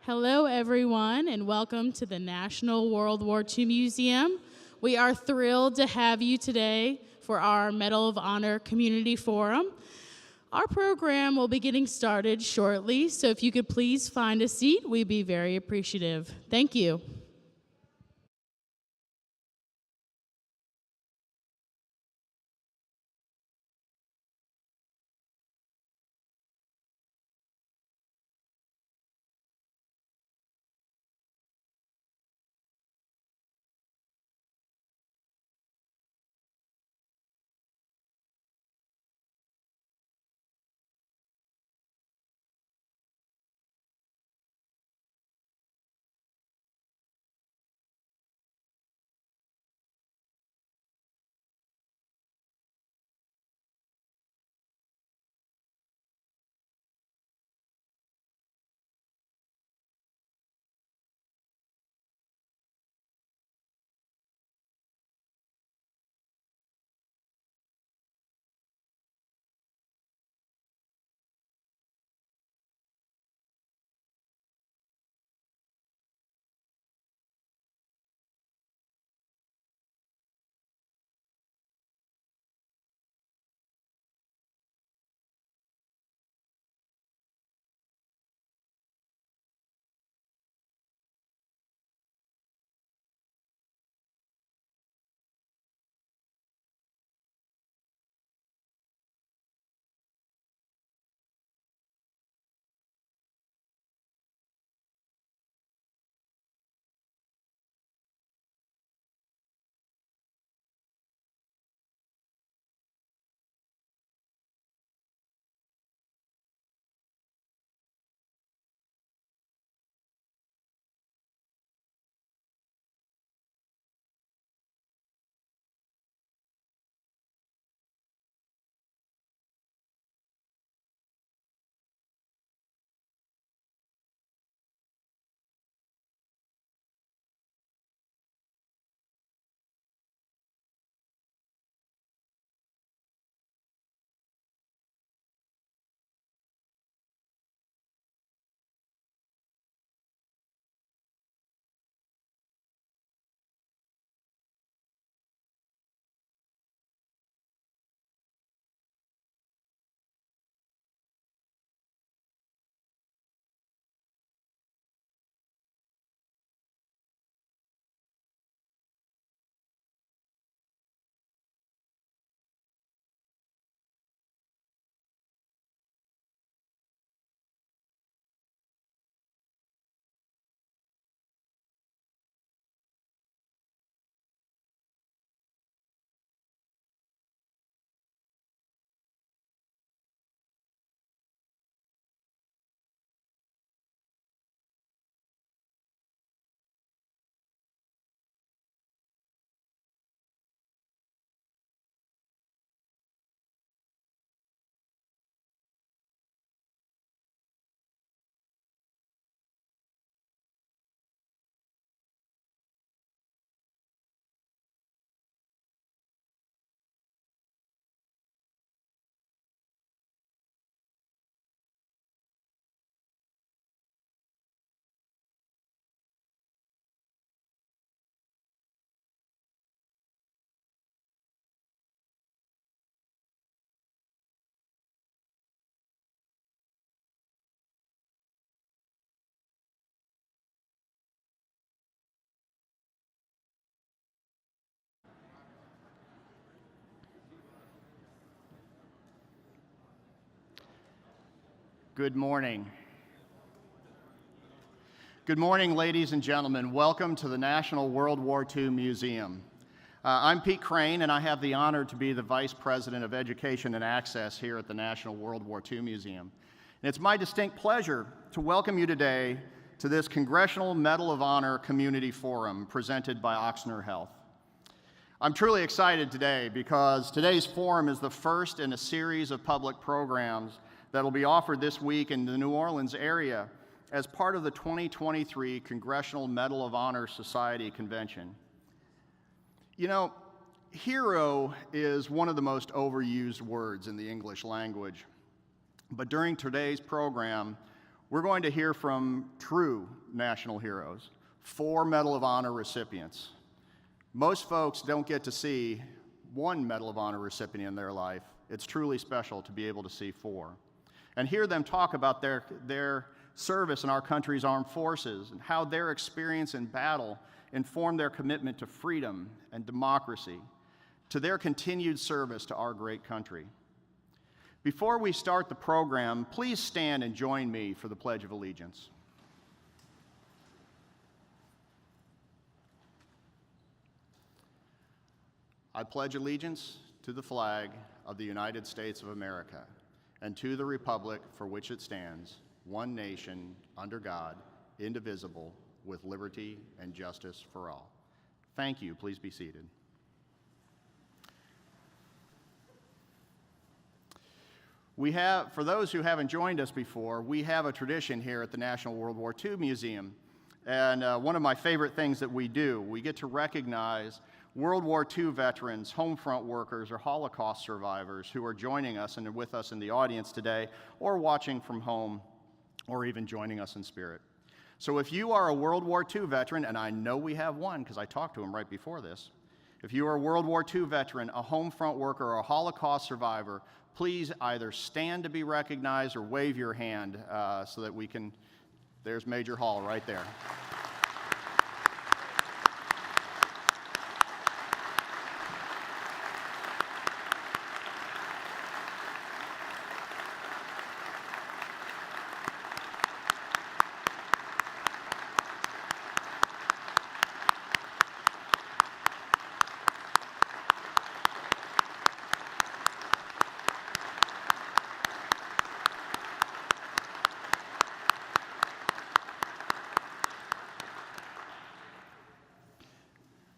Hello, everyone, and welcome to the National World War II Museum. We are thrilled to have you today for our Medal of Honor Community Forum. Our program will be getting started shortly, so if you could please find a seat, we'd be very appreciative. Thank you. Good morning. Good morning, ladies and gentlemen. Welcome to the National World War II Museum. I'm Pete Crane, and I have the honor to be the Vice President of Education and Access here at the National World War II Museum. And it's my distinct pleasure to welcome you today to this Congressional Medal of Honor Community Forum presented by Ochsner Health. I'm truly excited today because today's forum is the first in a series of public programs that will be offered this week in the New Orleans area as part of the 2023 Congressional Medal of Honor Society Convention. You know, hero is one of the most overused words in the English language, but during today's program, We're going to hear from true national heroes, 4 Medal of Honor recipients. Most folks don't get to see 1 Medal of Honor recipient in their life. It's truly special to be able to see 4. And hear them talk about their service in our country's armed forces and how their experience in battle informed their commitment to freedom and democracy, to their continued service to our great country. Before we start the program, please stand and join me for the Pledge of Allegiance. I pledge allegiance to the flag of the United States of America and to the republic for which it stands, one nation, under God, indivisible, with liberty and justice for all. Thank you. Please be seated. For those who haven't joined us before, we have a tradition here at the National World War II Museum. And one of my favorite things that we do, we get to recognize World War II veterans, home front workers, or Holocaust survivors who are joining us and are with us in the audience today, or watching from home, or even joining us in spirit. So if you are a World War II veteran, and I know we have one because I talked to him right before this, if you are a World War II veteran, a home front worker, or a Holocaust survivor, please either stand to be recognized or wave your hand so that we can, there's Major Hall right there.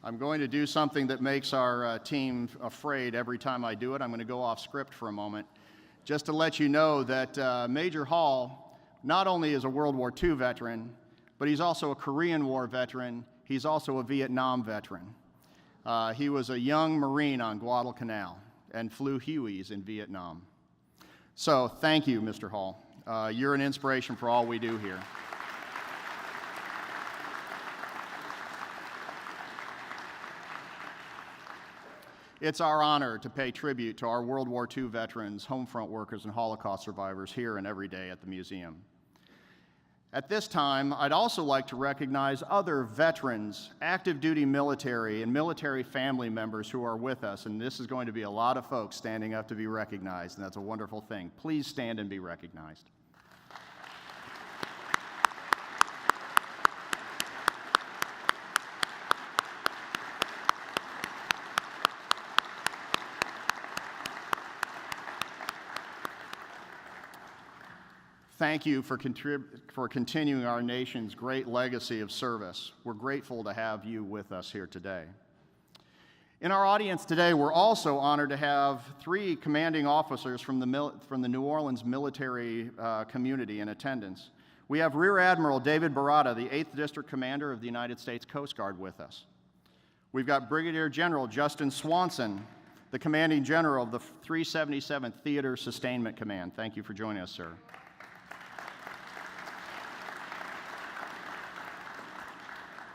I'm going to do something that makes our team afraid every time I do it. I'm going to go off script for a moment, just to let you know that Major Hall not only is a World War II veteran, but he's also a Korean War veteran. He's also a Vietnam veteran. He was a young Marine on Guadalcanal and flew Hueys in Vietnam. So thank you, Mr. Hall. You're an inspiration for all we do here. It's our honor to pay tribute to our World War II veterans, home front workers, and Holocaust survivors here and every day at the museum. At this time, I'd also like to recognize other veterans, active duty military, and military family members who are with us, and this is going to be a lot of folks standing up to be recognized, and that's a wonderful thing. Please stand and be recognized. Thank you for continuing our nation's great legacy of service. We're grateful to have you with us here today. In our audience today, we're also honored to have 3 commanding officers from the New Orleans military community in attendance. We have Rear Admiral David Barata, the 8th District Commander of the United States Coast Guard, with us. We've got Brigadier General Justin Swanson, the Commanding General of the 377th Theater Sustainment Command. Thank you for joining us, sir.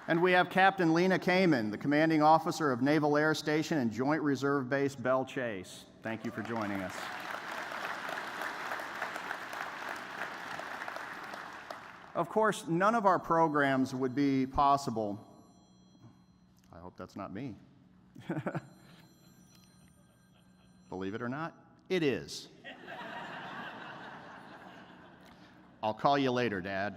And we have Captain Lena Kamen, the Commanding Officer of Naval Air Station and Joint Reserve Base Belle Chase. Thank you for joining us. Of course, none of our programs would be possible. I hope that's not me. Believe it or not, it is. I'll call you later, Dad.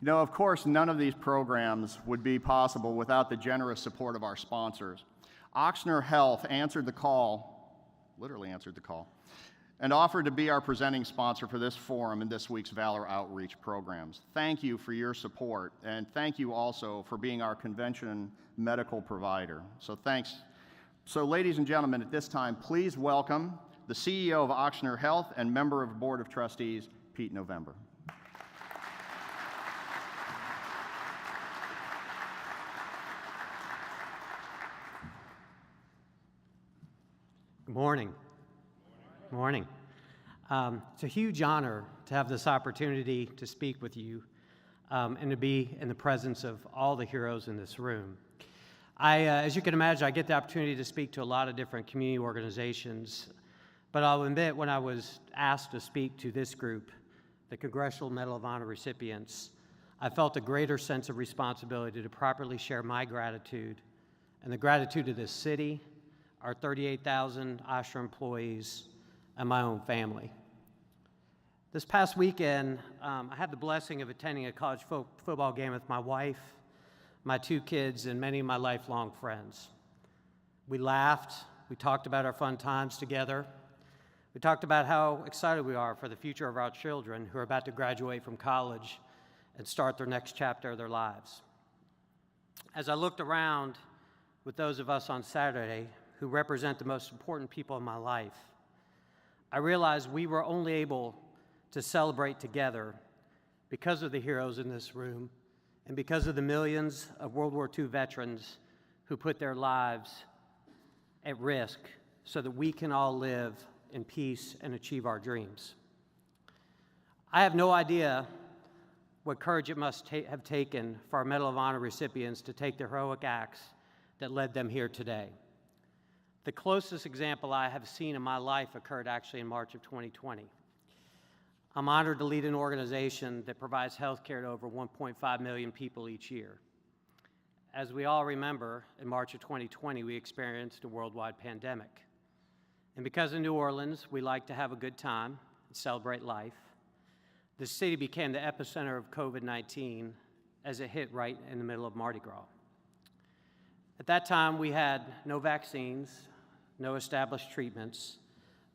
You know, of course, none of these programs would be possible without the generous support of our sponsors. Ochsner Health answered the call, literally answered the call, and offered to be our presenting sponsor for this forum and this week's Valor Outreach programs. Thank you for your support, and thank you also for being our convention medical provider. So thanks. So ladies and gentlemen, at this time, please welcome the CEO of Ochsner Health and member of the Board of Trustees, Pete November. Good morning. Good morning. It's a huge honor to have this opportunity to speak with you and to be in the presence of all the heroes in this room. As you can imagine, I get the opportunity to speak to a lot of different community organizations, but I'll admit when I was asked to speak to this group, the Congressional Medal of Honor Recipients, I felt a greater sense of responsibility to properly share my gratitude and the gratitude of this city, our 38,000 OSHRA employees, and my own family. This past weekend, I had the blessing of attending a college football game with my wife, my 2 kids, and many of my lifelong friends. We laughed, we talked about our fun times together. We talked about how excited we are for the future of our children who are about to graduate from college and start their next chapter of their lives. As I looked around with those of us on Saturday who represent the most important people in my life, I realized we were only able to celebrate together because of the heroes in this room and because of the millions of World War II veterans who put their lives at risk so that we can all live in peace and achieve our dreams. I have no idea what courage it must have taken for our Medal of Honor recipients to take the heroic acts that led them here today. The closest example I have seen in my life occurred actually in March of 2020. I'm honored to lead an organization that provides health care to over 1.5 million people each year. As we all remember, in March of 2020, we experienced a worldwide pandemic. And because in New Orleans, we like to have a good time and celebrate life, the city became the epicenter of COVID-19 as it hit right in the middle of Mardi Gras. At that time, we had no vaccines, no established treatments,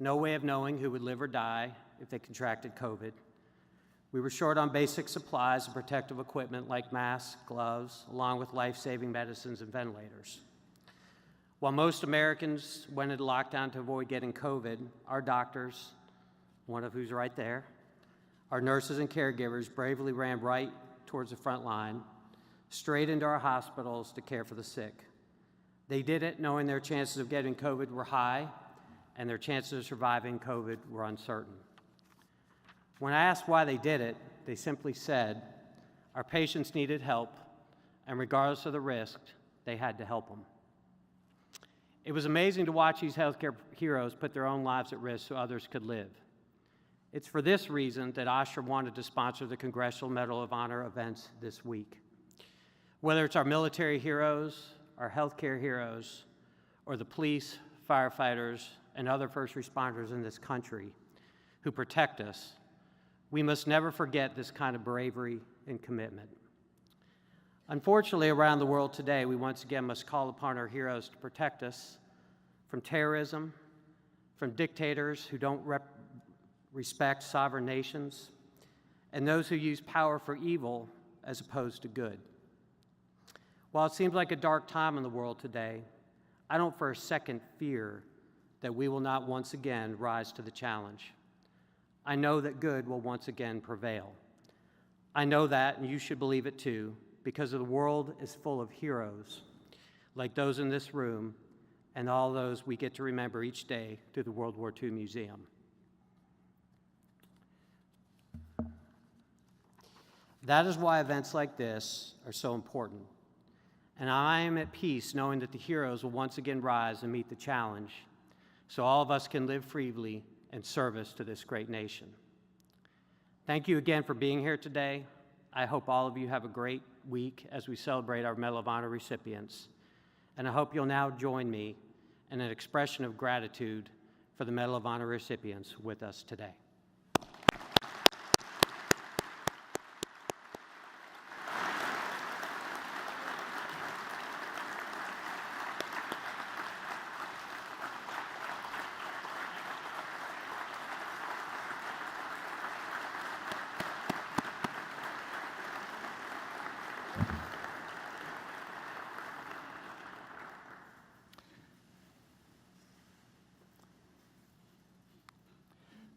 no way of knowing who would live or die if they contracted COVID. We were short on basic supplies and protective equipment like masks, gloves, along with life-saving medicines and ventilators. While most Americans went into lockdown to avoid getting COVID, our doctors, one of who's right there, our nurses and caregivers bravely ran right towards the front line, straight into our hospitals to care for the sick. They did it knowing their chances of getting COVID were high and their chances of surviving COVID were uncertain. When I asked why they did it, they simply said, our patients needed help, and regardless of the risk, they had to help them. It was amazing to watch these healthcare heroes put their own lives at risk so others could live. It's for this reason that OSHRA wanted to sponsor the Congressional Medal of Honor events this week. Whether it's our military heroes, our healthcare heroes, or the police, firefighters, and other first responders in this country who protect us, we must never forget this kind of bravery and commitment. Unfortunately, around the world today, we once again must call upon our heroes to protect us from terrorism, from dictators who don't respect sovereign nations, and those who use power for evil as opposed to good. While it seems like a dark time in the world today, I don't for a second fear that we will not once again rise to the challenge. I know that good will once again prevail. I know that, and you should believe it too, because the world is full of heroes like those in this room and all those we get to remember each day through the World War II Museum. That is why events like this are so important. And I am at peace knowing that the heroes will once again rise and meet the challenge so all of us can live freely in service to this great nation. Thank you again for being here today. I hope all of you have a great week as we celebrate our Medal of Honor recipients. And I hope you'll now join me in an expression of gratitude for the Medal of Honor recipients with us today.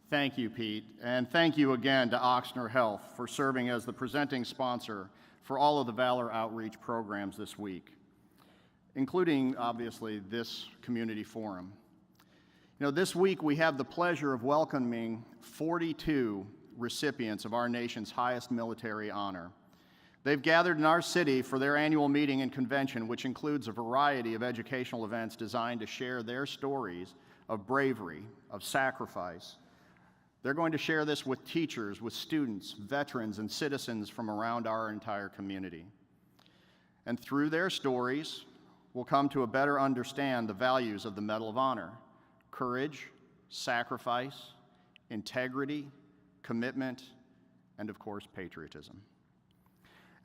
Thank you, Pete, and thank you again to Ochsner Health for serving as the presenting sponsor for all of the Valor Outreach programs this week, including, obviously, this community forum. You know, this week we have the pleasure of welcoming 42 recipients of our nation's highest military honor. They've gathered in our city for their annual meeting and convention, which includes a variety of educational events designed to share their stories of bravery, of sacrifice. They're going to share this with teachers, with students, veterans, and citizens from around our entire community. And through their stories, we'll come to better understand the values of the Medal of Honor: courage, sacrifice, integrity, commitment, and of course, patriotism.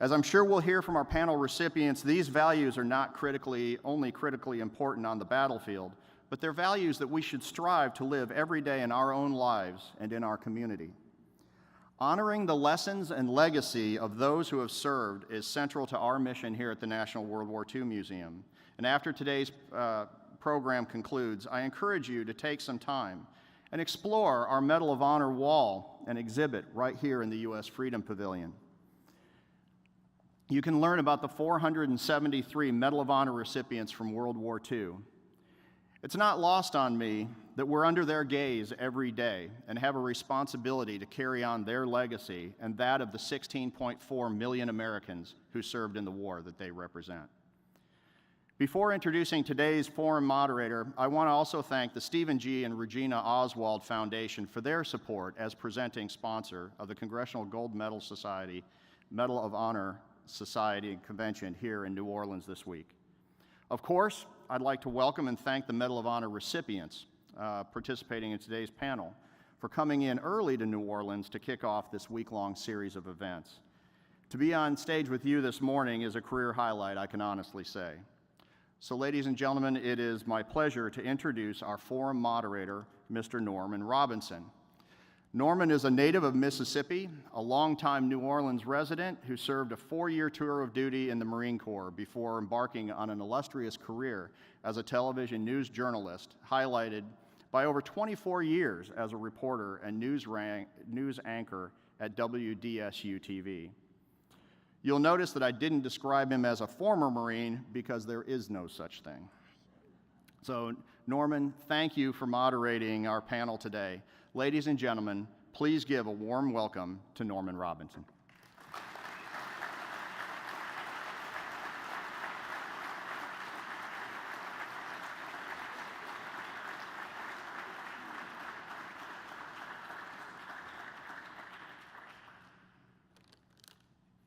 As I'm sure we'll hear from our panel recipients, these values are not only critically important on the battlefield, but they're values that we should strive to live every day in our own lives and in our community. Honoring the lessons and legacy of those who have served is central to our mission here at the National World War II Museum. And after today's program concludes, I encourage you to take some time and explore our Medal of Honor wall and exhibit right here in the U.S. Freedom Pavilion. You can learn about the 473 Medal of Honor recipients from World War II. It's not lost on me that we're under their gaze every day and have a responsibility to carry on their legacy and that of the 16.4 million Americans who served in the war that they represent. Before introducing today's forum moderator, I want to also thank the Stephen G. and Regina Oswald Foundation for their support as presenting sponsor of the Congressional Gold Medal Society Medal of Honor Society Convention here in New Orleans this week. Of course, I'd like to welcome and thank the Medal of Honor recipients participating in today's panel for coming in early to New Orleans to kick off this week-long series of events. To be on stage with you this morning is a career highlight, I can honestly say. So, ladies and gentlemen, it is my pleasure to introduce our forum moderator, Mr. Norman Robinson. Norman is a native of Mississippi, a longtime New Orleans resident who served a 4-year tour of duty in the Marine Corps before embarking on an illustrious career as a television news journalist, highlighted by over 24 years as a reporter and news anchor at WDSU-TV. You'll notice that I didn't describe him as a former Marine because there is no such thing. So, Norman, thank you for moderating our panel today. Ladies and gentlemen, please give a warm welcome to Norman Robinson.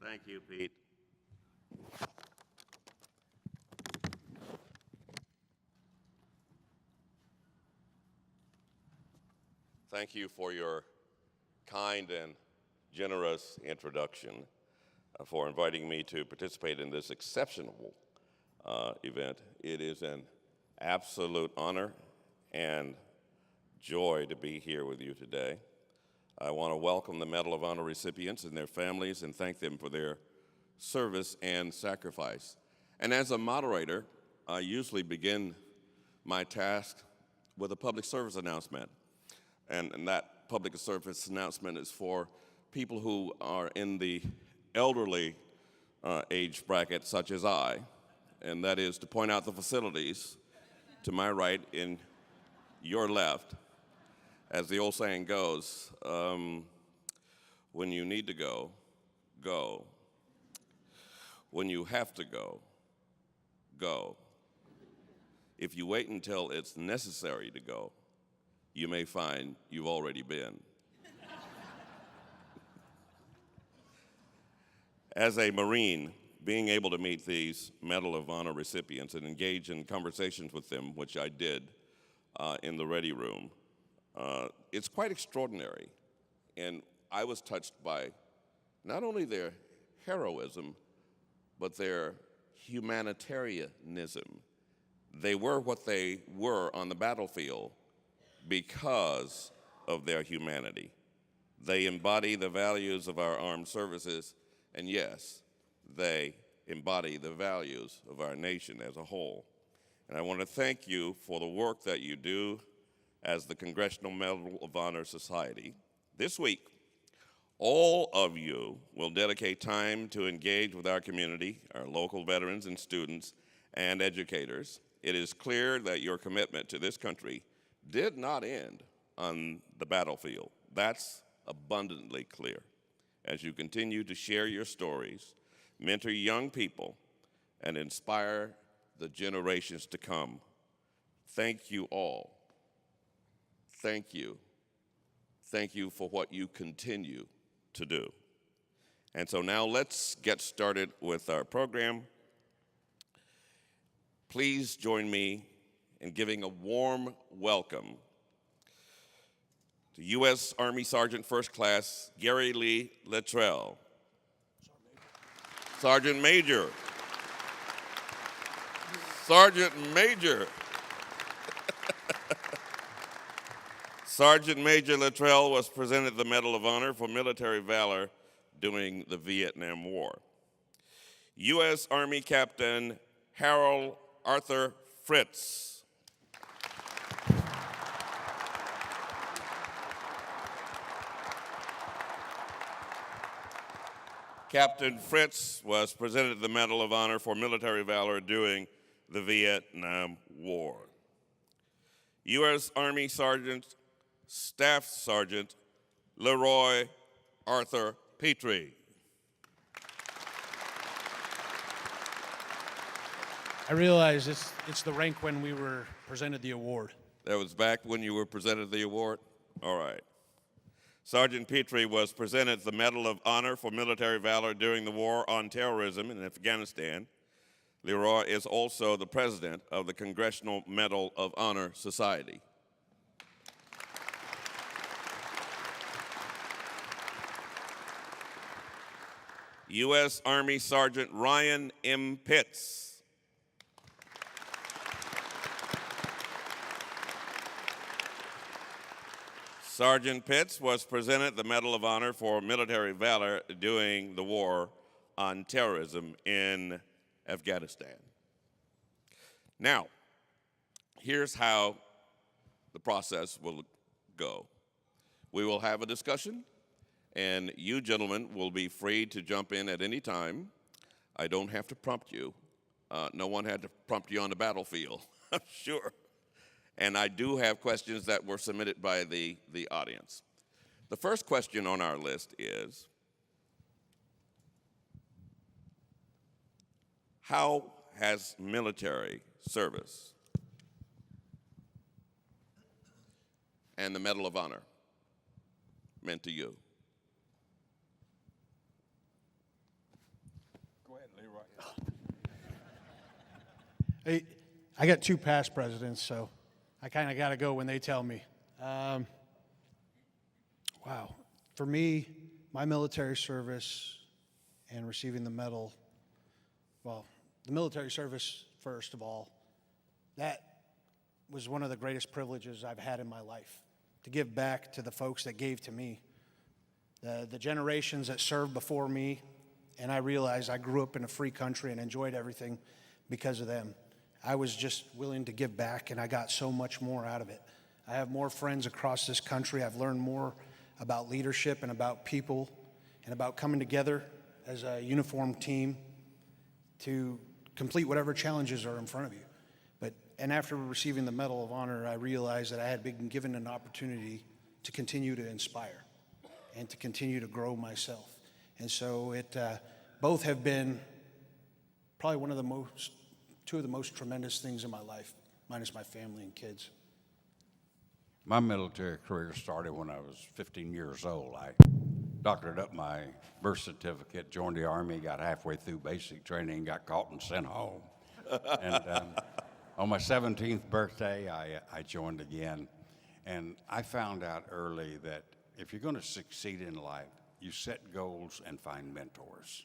Thank you, Pete. Thank you for your kind and generous introduction, for inviting me to participate in this exceptional event. It is an absolute honor and joy to be here with you today. I want to welcome the Medal of Honor recipients and their families and thank them for their service and sacrifice. And as a moderator, I usually begin my task with a public service announcement. And that public service announcement is for people who are in the elderly age bracket, such as I, and that is to point out the facilities to my right and your left. As the old saying goes, when you need to go, go. When you have to go, go. If you wait until it's necessary to go, you may find you've already been. As a Marine, being able to meet these Medal of Honor recipients and engage in conversations with them, which I did in the ready room, it's quite extraordinary. And I was touched by not only their heroism, but their humanitarianism. They were what they were on the battlefield because of their humanity. They embody the values of our armed services, and yes, they embody the values of our nation as a whole. And I want to thank you for the work that you do as the Congressional Medal of Honor Society. This week, all of you will dedicate time to engage with our community, our local veterans and students and educators. It is clear that your commitment to this country did not end on the battlefield. That's abundantly clear. As you continue to share your stories, mentor young people, and inspire the generations to come, thank you all. Thank you. Thank you for what you continue to do. And so now let's get started with our program. Please join me in giving a warm welcome to U.S. Army Sergeant First Class Gary Lee Littrell. Sergeant Major. Sergeant Major. Sergeant Major Littrell was presented the Medal of Honor for military valor during the Vietnam War. U.S. Army Captain Harold Arthur Fritz. Captain Fritz was presented the Medal of Honor for military valor during the Vietnam War. U.S. Army Staff Sergeant Leroy Arthur Petry. I realize it's the rank when we were presented the award. That was back when you were presented the award? All right. Sergeant Petry was presented the Medal of Honor for military valor during the War on Terrorism in Afghanistan. Leroy is also the president of the Congressional Medal of Honor Society. U.S. Army Sergeant Ryan M. Pitts. Sergeant Pitts was presented the Medal of Honor for military valor during the War on Terrorism in Afghanistan. Now, here's how the process will go. We will have a discussion, and you gentlemen will be free to jump in at any time. I don't have to prompt you. No one had to prompt you on the battlefield, I'm sure. And I do have questions that were submitted by the audience. The first question on our list is, how has military service and the Medal of Honor meant to you? Go ahead, Leroy. I got two past presidents, so I kind of got to go when they tell me. Wow. For me, my military service and receiving the medal, well, the military service, first of all, that was one of the greatest privileges I've had in my life, to give back to the folks that gave to me, the generations that served before me, and I realized I grew up in a free country and enjoyed everything because of them. I was just willing to give back, and I got so much more out of it. I have more friends across this country. I've learned more about leadership and about people and about coming together as a uniformed team to complete whatever challenges are in front of you. And after receiving the Medal of Honor, I realized that I had been given an opportunity to continue to inspire and to continue to grow myself. And so both have been probably two of the most tremendous things in my life, minus my family and kids. My military career started when I was 15 years old. I doctored up my birth certificate, joined the Army, got halfway through basic training, got caught and sent home. And on my 17th birthday, I joined again. And I found out early that if you're going to succeed in life, you set goals and find mentors.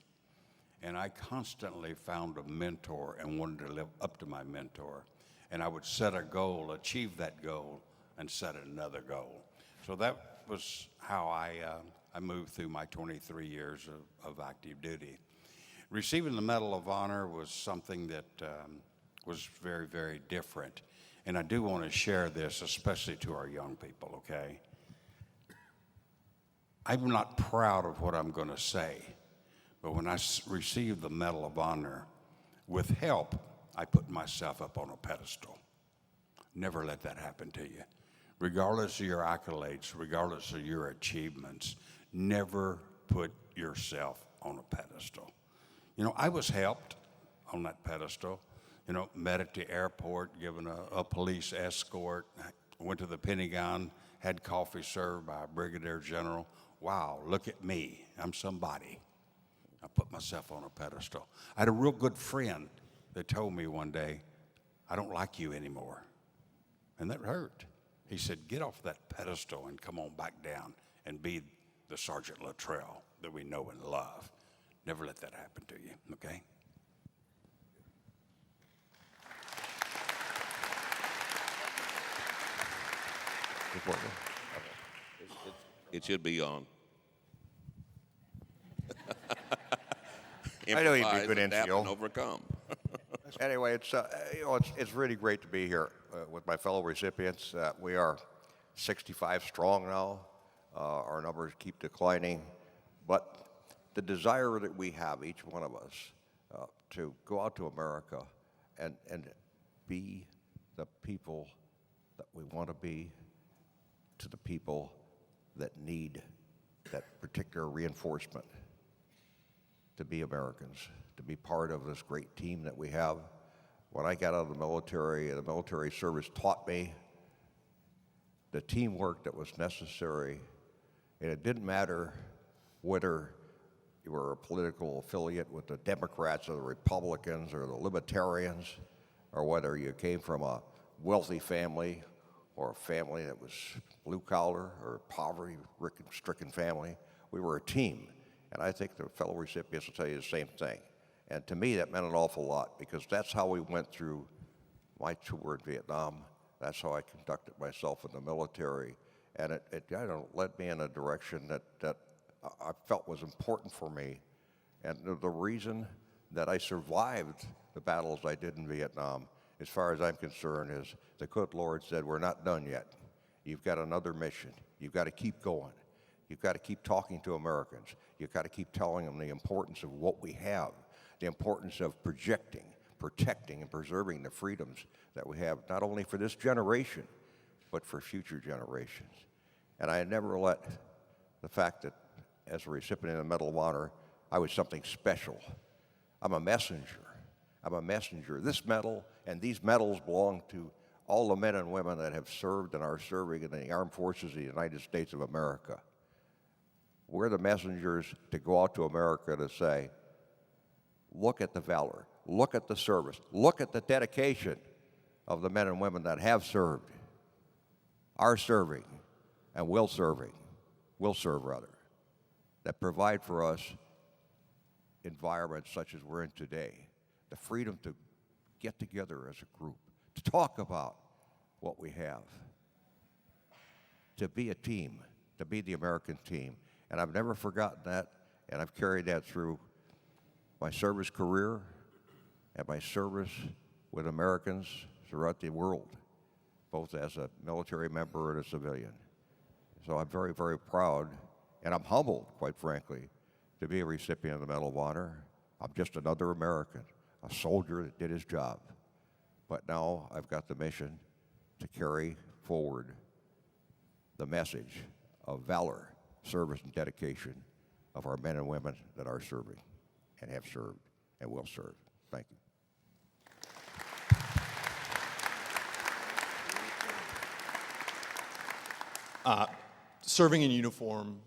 And I constantly found a mentor and wanted to live up to my mentor. And I would set a goal, achieve that goal, and set another goal. So that was how I moved through my 23 years of active duty. Receiving the Medal of Honor was something that was very, very different. And I do want to share this, especially to our young people, okay? I'm not proud of what I'm going to say. But when I received the Medal of Honor, with help, I put myself up on a pedestal. Never let that happen to you. regardless of your accolades, regardless of your achievements, never put yourself on a pedestal. You know, I was helped on that pedestal. You know, met at the airport, given a police escort, went to the Pentagon, had coffee served by a brigadier general. Wow, look at me, I'm somebody. I put myself on a pedestal. I had a real good friend that told me one day, I don't like you anymore. And that hurt. He said, get off that pedestal and come on back down and be the Sergeant Littrell that we know and love. Never let that happen to you, okay? It should be on. I know you'd be Improvise, good adapt, NCO. and overcome. Anyway, it's really great to be here with my fellow recipients. We are 65 strong now. Our numbers keep declining, but the desire that we have, each one of us, to go out to America and be the people that we want to be to the people that need that particular reinforcement to be Americans, to be part of this great team that we have. When I got out of the military service taught me the teamwork that was necessary, and it didn't matter whether you were a political affiliate with the Democrats or the Republicans or the Libertarians, or whether you came from a wealthy family or a family that was blue collar or poverty-stricken family. We were a team. And I think the fellow recipients will tell you the same thing. And to me, that meant an awful lot, because that's how we went through my tour in Vietnam. That's how I conducted myself in the military. And it led me in a direction that I felt was important for me. And the reason that I survived the battles I did in Vietnam, as far as I'm concerned, is the good Lord said, we're not done yet. You've got another mission. You've got to keep going. You've got to keep talking to Americans. You've got to keep telling them the importance of what we have, the importance of projecting, protecting, and preserving the freedoms that we have, not only for this generation, but for future generations. And I never let the fact that as a recipient of the Medal of Honor, I was something special. I'm a messenger. I'm a messenger. This medal and these medals belong to all the men and women that have served and are serving in the armed forces of the United States of America. We're the messengers to go out to America to say, look at the valor, look at the service, look at the dedication of the men and women that have served, are serving, and will serve rather, that provide for us environments such as we're in today, the freedom to get together as a group, to talk about what we have, to be a team, to be the American team. And I've never forgotten that, and I've carried that through my service career and my service with Americans throughout the world, both as a military member and a civilian. So I'm very, very proud, and I'm humbled, quite frankly, to be a recipient of the Medal of Honor. I'm just another American, a soldier that did his job. But now I've got the mission to carry forward the message of valor, service, and dedication of our men and women that are serving and have served and will serve. Thank you. Serving in uniform,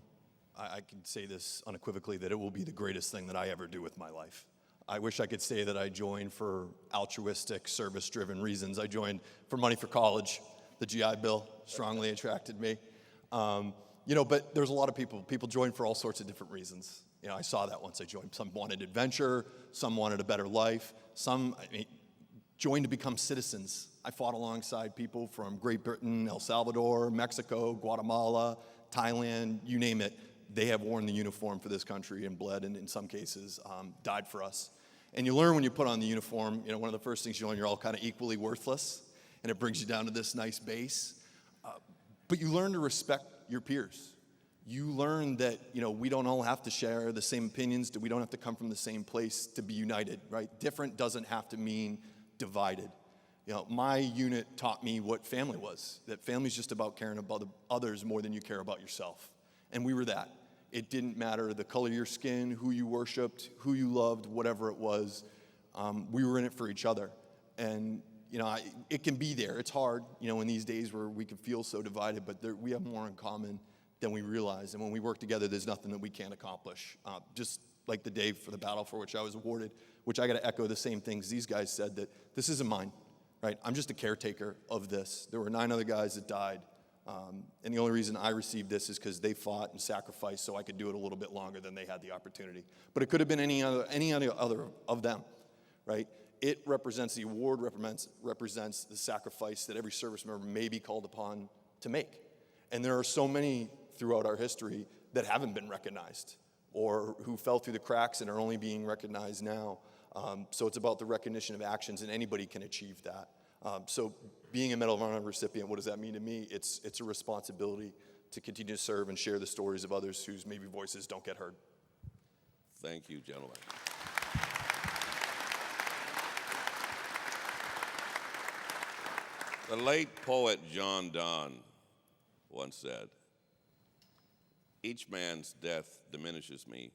I can say this unequivocally, that it will be the greatest thing that I ever do with my life. I wish I could say that I joined for altruistic, service-driven reasons. I joined for money for college. The GI Bill strongly attracted me. But there's a lot of people join for all sorts of different reasons. I saw that once I joined. Some wanted adventure, some wanted a better life, some joined to become citizens. I fought alongside people from Great Britain, El Salvador, Mexico, Guatemala, Thailand, you name it. They have worn the uniform for this country and bled, and in some cases, died for us. And you learn when you put on the uniform, one of the first things you learn, you're all kind of equally worthless, and it brings you down to this nice base. But you learn to respect your peers. You learn that, we don't all have to share the same opinions, that we don't have to come from the same place to be united, right? Different doesn't have to mean divided. You know, my unit taught me what family was, that family's just about caring about others more than you care about yourself. And we were that. It didn't matter the color of your skin, who you worshiped, who you loved, whatever it was. We were in it for each other. And, you know, it can be there. It's hard, you know, in these days where we can feel so divided, but we have more in common than we realize. And when we work together, there's nothing that we can't accomplish. Just like the day for the battle for which I was awarded, which I got to echo the same things these guys said, that this isn't mine, right? I'm just a caretaker of this. There were 9 other guys that died. And the only reason I received this is because they fought and sacrificed so I could do it a little bit longer than they had the opportunity. But it could have been any other of them, right? It represents, the award represents the sacrifice that every service member may be called upon to make. And there are so many throughout our history that haven't been recognized or who fell through the cracks and are only being recognized now. So it's about the recognition of actions, and anybody can achieve that. So being a Medal of Honor recipient, what does that mean to me? It's a responsibility to continue to serve and share the stories of others whose maybe voices don't get heard. Thank you, gentlemen. The late poet John Donne once said, "Each man's death diminishes me,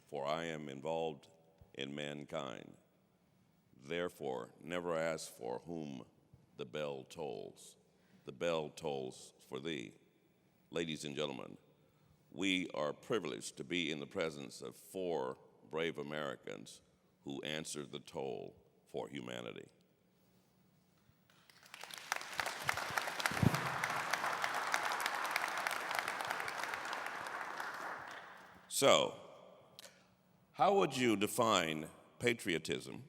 for I am involved in mankind. Therefore, never ask for whom the bell tolls. The bell tolls for thee." Ladies and gentlemen, we are privileged to be in the presence of 4 brave Americans who answered the toll for humanity. So, how would you define patriotism,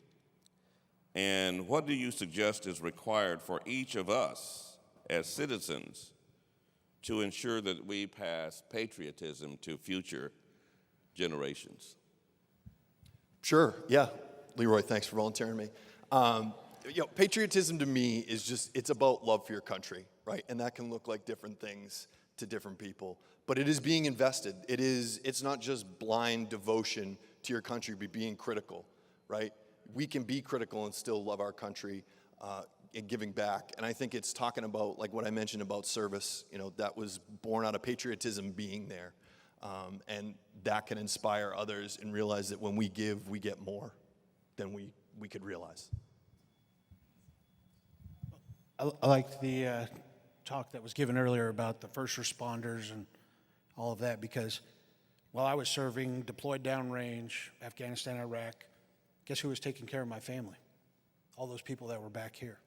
and what do you suggest is required for each of us as citizens to ensure that we pass patriotism to future generations? Sure, yeah. Leroy, thanks for volunteering me. Patriotism to me is just, it's about love for your country, right? And that can look like different things to different people. But it is being invested. It's not just blind devotion to your country, but being critical, right? We can be critical and still love our country and giving back. And I think it's talking about, like what I mentioned about service, you know, that was born out of patriotism being there. And that can inspire others and realize that when we give, we get more than we could realize. I liked the talk that was given earlier about the first responders and all of that, because while I was serving, deployed downrange, Afghanistan, Iraq, guess who was taking care of my family? All those people that were back here.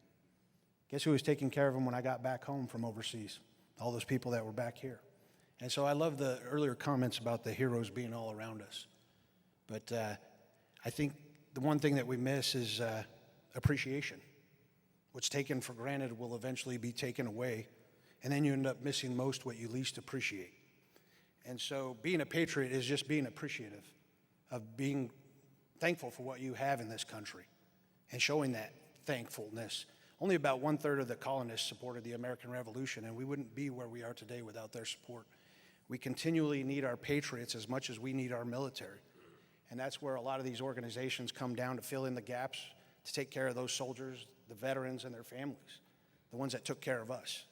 Guess who was taking care of them when I got back home from overseas? All those people that were back here. And so I love the earlier comments about the heroes being all around us. But I think the one thing that we miss is appreciation. What's taken for granted will eventually be taken away, and then you end up missing most what you least appreciate. And so being a patriot is just being appreciative of being thankful for what you have in this country and showing that thankfulness. Only about 1/3 of the colonists supported the American Revolution, and we wouldn't be where we are today without their support. We continually need our patriots as much as we need our military. And that's where a lot of these organizations come down to fill in the gaps, to take care of those soldiers, the veterans and their families, the ones that took care of us.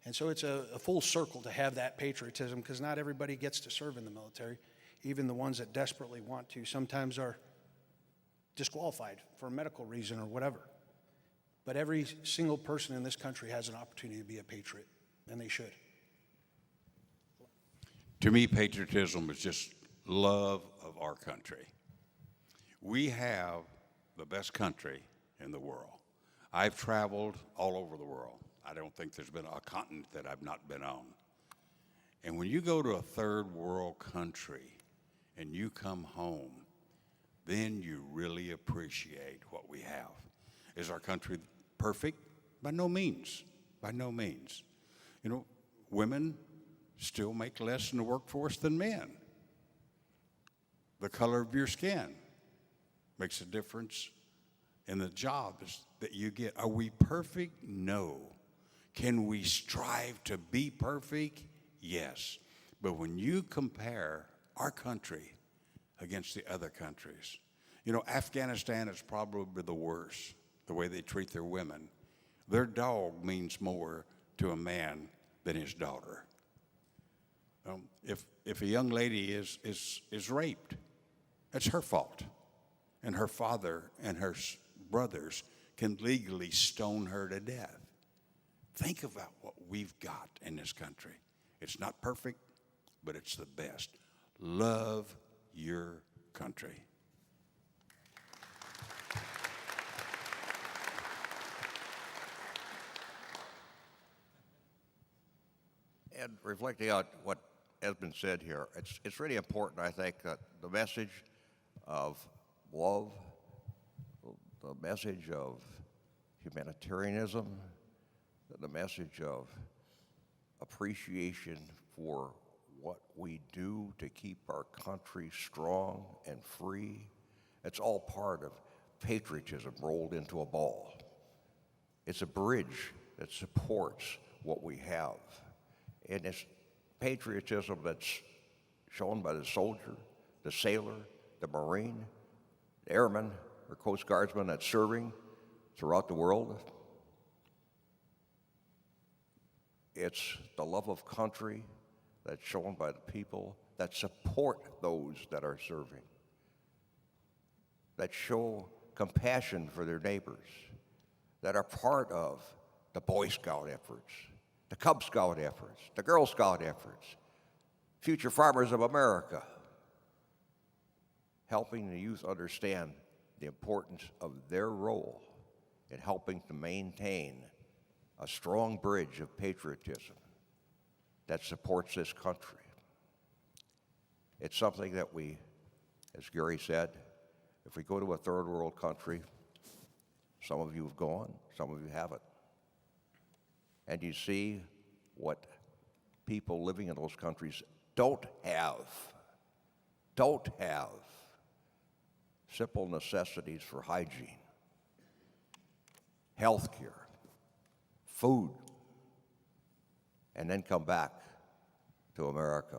And so it's a full circle to have that patriotism, because not everybody gets to serve in the military. Even the ones that desperately want to sometimes are disqualified for a medical reason or whatever. But every single person in this country has an opportunity to be a patriot, and they should. To me, patriotism is just love of our country. We have the best country in the world. I've traveled all over the world. I don't think there's been a continent that I've not been on. And when you go to a third world country and you come home, then you really appreciate what we have. Is our country perfect? By no means. By no means. You know, women still make less in the workforce than men. The color of your skin makes a difference in the jobs that you get. Are we perfect? No. Can we strive to be perfect? Yes. But when you compare our country against the other countries, you know, Afghanistan is probably the worst, the way they treat their women. Their dog means more to a man than his daughter. If a young lady is raped, it's her fault. And her father and her brothers can legally stone her to death. Think about what we've got in this country. It's not perfect, but it's the best. Love your country. And reflecting on what has been said here, it's really important, I think, that the message of love, the message of humanitarianism, the message of appreciation for what we do to keep our country strong and free, it's all part of patriotism rolled into a ball. It's a bridge that supports what we have. And it's patriotism that's shown by the soldier, the sailor, the Marine, the airman, or Coast Guardsman that's serving throughout the world. It's the love of country that's shown by the people that support those that are serving, that show compassion for their neighbors, that are part of the Boy Scout efforts, the Cub Scout efforts, the Girl Scout efforts, Future Farmers of America, helping the youth understand the importance of their role in helping to maintain a strong bridge of patriotism that supports this country. It's something that we, as Gary said, if we go to a third world country, some of you have gone, some of you haven't, and you see what people living in those countries don't have simple necessities for hygiene, health care, food, and then come back to America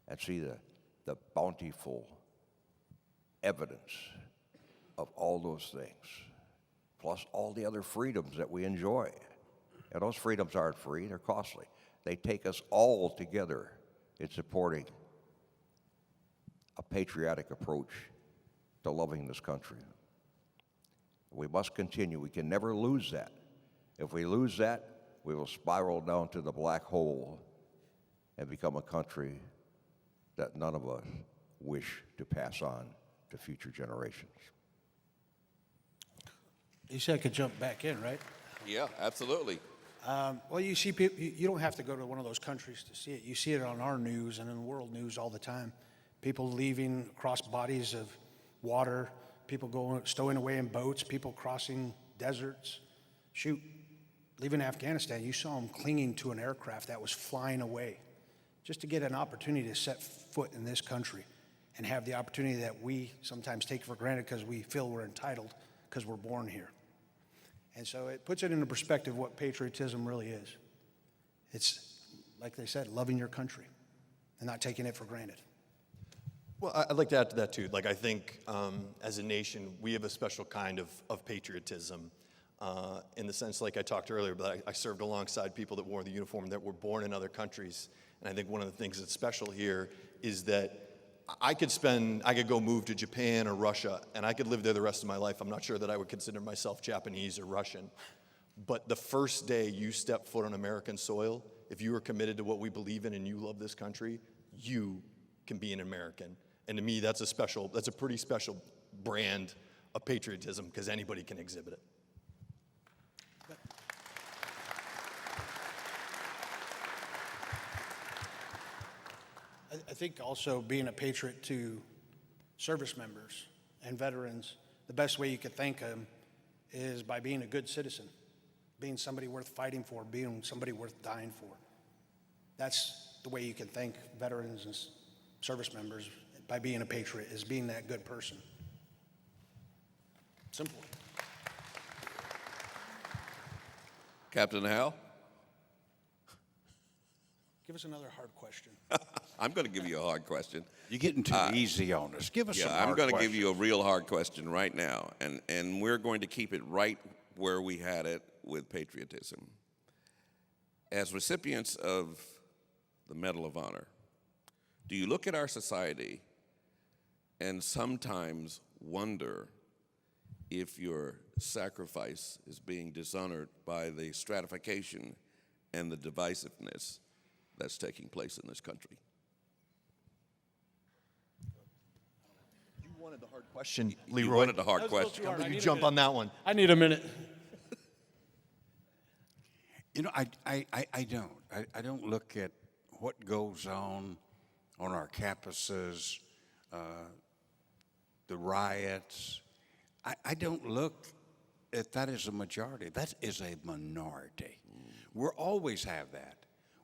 and see the bountiful evidence of all those things, plus all the other freedoms that we enjoy. And those freedoms aren't free, they're costly. They take us all together in supporting a patriotic approach to loving this country. We must continue. We can never lose that. If we lose that, we will spiral down to the black hole and become a country that none of us wish to pass on to future generations. You said I could jump back in, right? Yeah, absolutely. Well, you see people, you don't have to go to one of those countries to see it. You see it on our news and in the world news all the time. People leaving across bodies of water, people stowing away in boats, people crossing deserts. Shoot, leaving Afghanistan, you saw them clinging to an aircraft that was flying away just to get an opportunity to set foot in this country and have the opportunity that we sometimes take for granted because we feel we're entitled because we're born here. And so it puts it into perspective what patriotism really is. It's, like they said, loving your country and not taking it for granted. Well, I'd like to add to that too. Like, I think as a nation, we have a special kind of patriotism in the sense, like I talked earlier, but I served alongside people that wore the uniform that were born in other countries. And I think one of the things that's special here is that I could go move to Japan or Russia, and I could live there the rest of my life. I'm not sure that I would consider myself Japanese or Russian. But the first day you step foot on American soil, if you are committed to what we believe in and you love this country, you can be an American. And to me, that's a pretty special brand of patriotism because anybody can exhibit it. I think also being a patriot to service members and veterans, the best way you could thank them is by being a good citizen, being somebody worth fighting for, being somebody worth dying for. That's the way you can thank veterans and service members, by being a patriot, is being that good person. Simple. Captain Hal? Give us another hard question. I'm going to give you a hard question. You're getting too easy on us. Give us some hard I'm going to questions. give you a real hard question right now, and we're going to keep it right where we had it with patriotism. As recipients of the Medal of Honor, do you look at our society and sometimes wonder if your sacrifice is being dishonored by the stratification and the divisiveness that's taking place in this country? You wanted the hard question, You Leroy. wanted the hard question. How about you jump on that one? I need a minute. You know, I don't. I don't look at what goes on our campuses, the riots. I don't look at that as a majority. That is a minority. We'll always have that.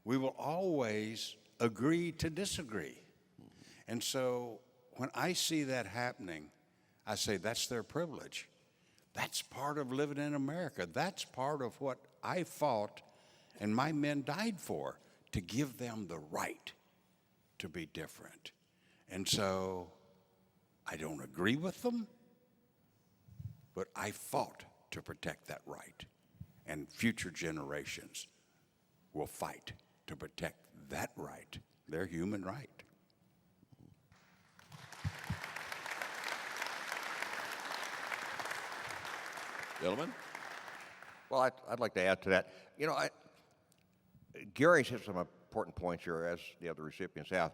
We will always agree to disagree. And so when I see that happening, I say that's their privilege. That's part of living in America. That's part of what I fought and my men died for, to give them the right to be different. And so I don't agree with them, but I fought to protect that right. And future generations will fight to protect that right, their human right. Gentlemen? Well, I'd like to add to that. You know, Gary's hit some important points here, as the other recipients have.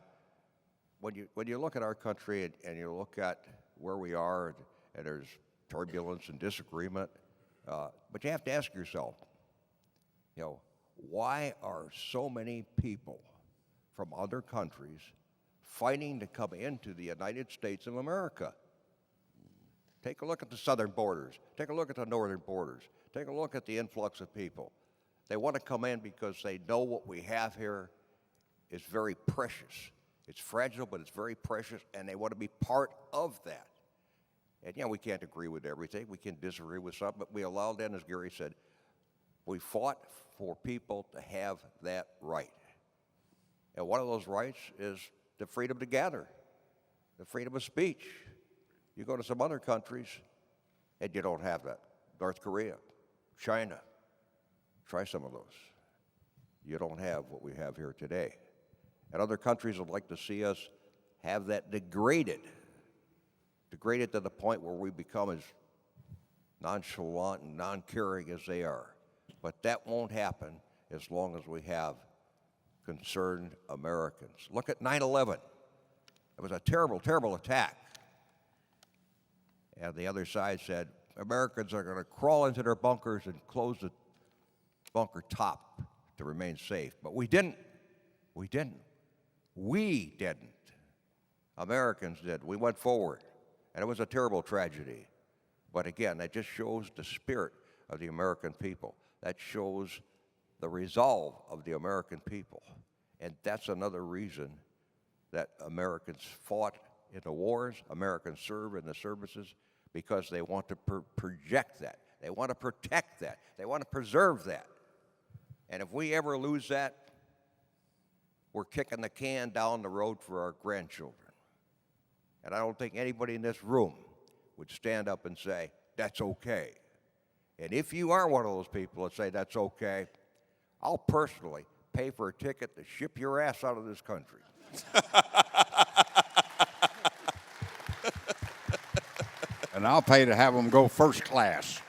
When you look at our country and you look at where we are, and there's turbulence and disagreement, but you have to ask yourself, you know, why are so many people from other countries fighting to come into the United States of America? Take a look at the southern borders. Take a look at the northern borders. Take a look at the influx of people. They want to come in because they know what we have here is very precious. It's fragile, but it's very precious, and they want to be part of that. And yeah, we can't agree with everything. We can disagree with something, but we allow them, as Gary said, we fought for people to have that right. And one of those rights is the freedom to gather, the freedom of speech. You go to some other countries, and you don't have that. North Korea, China, try some of those. You don't have what we have here today. And other countries would like to see us have that degraded to the point where we become as nonchalant and non-caring as they are. But that won't happen as long as we have concerned Americans. Look at 9/11. It was a terrible, terrible attack. And the other side said, Americans are going to crawl into their bunkers and close the bunker top to remain safe. But we didn't. We didn't. We didn't. Americans did. We went forward. And it was a terrible tragedy. But again, that just shows the spirit of the American people. That shows the resolve of the American people. And that's another reason that Americans fought in the wars, Americans serve in the services, because they want to project that. They want to protect that. They want to preserve that. And if we ever lose that, we're kicking the can down the road for our grandchildren. And I don't think anybody in this room would stand up and say, that's okay. And if you are one of those people that say that's okay, I'll personally pay for a ticket to ship your ass out of this country. And I'll pay to have them go first class.